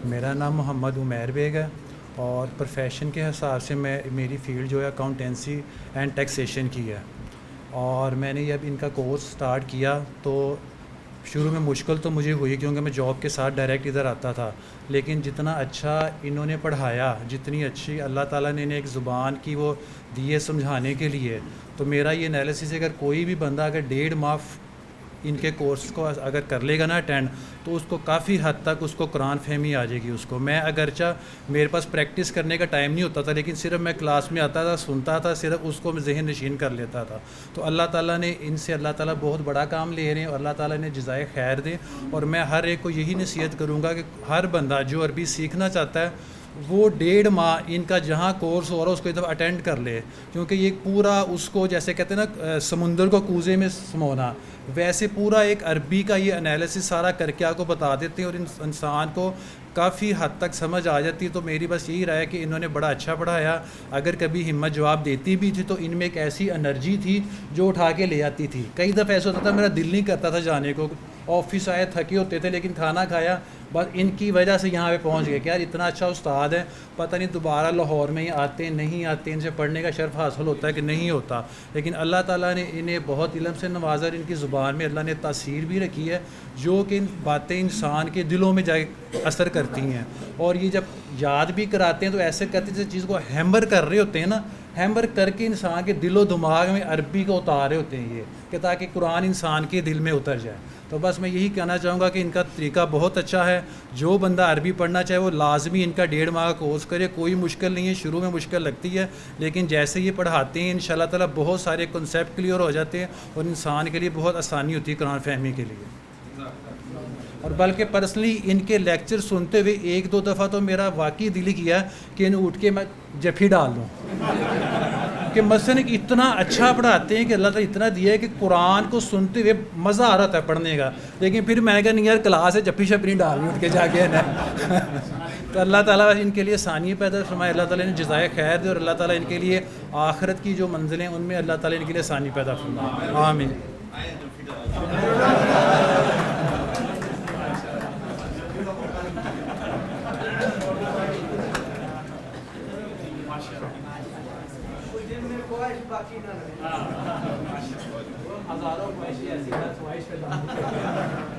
میرا نام محمد عمیر بیگ ہے اور پروفیشن کے حساب سے میری فیلڈ جو ہے اکاؤنٹنسی اینڈ ٹیکسیشن کی ہے، اور میں نے جب ان کا کورس سٹارٹ کیا تو شروع میں مشکل تو مجھے ہوئی کیونکہ میں جاب کے ساتھ ڈائریکٹ ادھر آتا تھا، لیکن جتنا اچھا انہوں نے پڑھایا، جتنی اچھی اللہ تعالیٰ نے انہیں ایک زبان کی وہ دی ہے سمجھانے کے لیے، تو میرا یہ انالیسس ہے اگر کوئی بھی بندہ اگر 1.5 ماہ ان کے کورس کو اگر کر لے گا نا اٹینڈ، تو اس کو کافی حد تک اس کو قرآن فہمی آ جائے گی اس کو۔ میں اگرچہ میرے پاس پریکٹس کرنے کا ٹائم نہیں ہوتا تھا، لیکن صرف میں کلاس میں آتا تھا، سنتا تھا، صرف اس کو میں ذہن نشین کر لیتا تھا۔ تو اللہ تعالیٰ نے ان سے اللہ تعالیٰ بہت بڑا کام لے رہے ہیں، اور اللہ تعالیٰ نے جزائے خیر دے۔ اور میں ہر ایک کو یہی نصیحت کروں گا کہ ہر بندہ جو عربی سیکھنا چاہتا ہے وہ 1.5 ماہ ان کا جہاں کورس ہو رہا ہے اس کو ایک دفعہ اٹینڈ کر لے، کیونکہ یہ پورا اس کو جیسے کہتے ہیں نا سمندر کو کوزے میں سمونا، ویسے پورا ایک عربی کا یہ انالیسس سارا کر کے آپ کو بتا دیتے ہیں، اور انسان کو کافی حد تک سمجھ آ جاتی ہے۔ تو میری بس یہی رائے ہے کہ انہوں نے بڑا اچھا پڑھایا، اگر کبھی ہمت جواب دیتی بھی تھی تو ان میں ایک ایسی انرجی تھی جو اٹھا کے لے آتی تھی۔ کئی دفعہ ایسا ہوتا تھا میرا دل نہیں کرتا تھا جانے کو، آفس آئے تھکے ہوتے تھے، لیکن کھانا کھایا، بس ان کی وجہ سے یہاں پہ پہنچ گئے کہ یار اتنا اچھا استاد ہے، پتہ نہیں دوبارہ لاہور میں ہی آتے نہیں آتے، ان سے پڑھنے کا شرف حاصل ہوتا ہے کہ نہیں ہوتا، لیکن اللہ تعالیٰ نے انہیں بہت علم سے نوازا، ان کی زبان میں اللہ نے تاثیر بھی رکھی ہے جو کہ ان باتیں انسان کے دلوں میں جا اثر کرتی ہیں۔ اور یہ جب یاد بھی کراتے ہیں تو ایسے کرتے ہیں جس چیز کو ہیمبر کر رہے ہوتے ہیں نا، ہیمبر کر کے انسان کے دل و دماغ میں عربی کو اتار رہے ہوتے ہیں، یہ کہ تاکہ قرآن انسان کے دل میں اتر جائے۔ تو بس میں یہی کہنا چاہوں گا کہ ان کا طریقہ بہت اچھا ہے، جو بندہ عربی پڑھنا چاہے وہ لازمی ان کا 1.5 ماہ کا کورس کرے، کوئی مشکل نہیں ہے، شروع میں مشکل لگتی ہے لیکن جیسے یہ پڑھاتے ہیں انشاءاللہ تعالیٰ بہت سارے کنسیپٹ کلیئر ہو جاتے ہیں، اور انسان کے لیے بہت آسانی ہوتی ہے قرآن فہمی کے لیے۔ اور بلکہ پرسنلی ان کے لیکچر سنتے ہوئے 1-2 دفعہ تو میرا واقعی دل ہی کیا کہ انہیں اٹھ کے میں جفی ڈال دوں کہ مثلاً اتنا اچھا پڑھاتے ہیں کہ اللہ تعالیٰ اتنا دیا ہے کہ قرآن کو سنتے ہوئے مزہ آ رہا تھا پڑھنے کا، لیکن پھر میں نے کہا نہیں یار کلاس ہے، جفی شپی ڈالنی اٹھ کے جا کے نا تو اللہ تعالیٰ ان کے لیے آسانی پیدا فرمائے، اللہ تعالیٰ نے جزائے خیر دے، اور اللہ تعالیٰ ان کے لیے آخرت کی جو منزلیں ان میں اللہ تعالیٰ ان کے لیے آسانی پیدا فرمائے، آمین۔ ہزاروں خواہشیں ایسی خواہش پیدا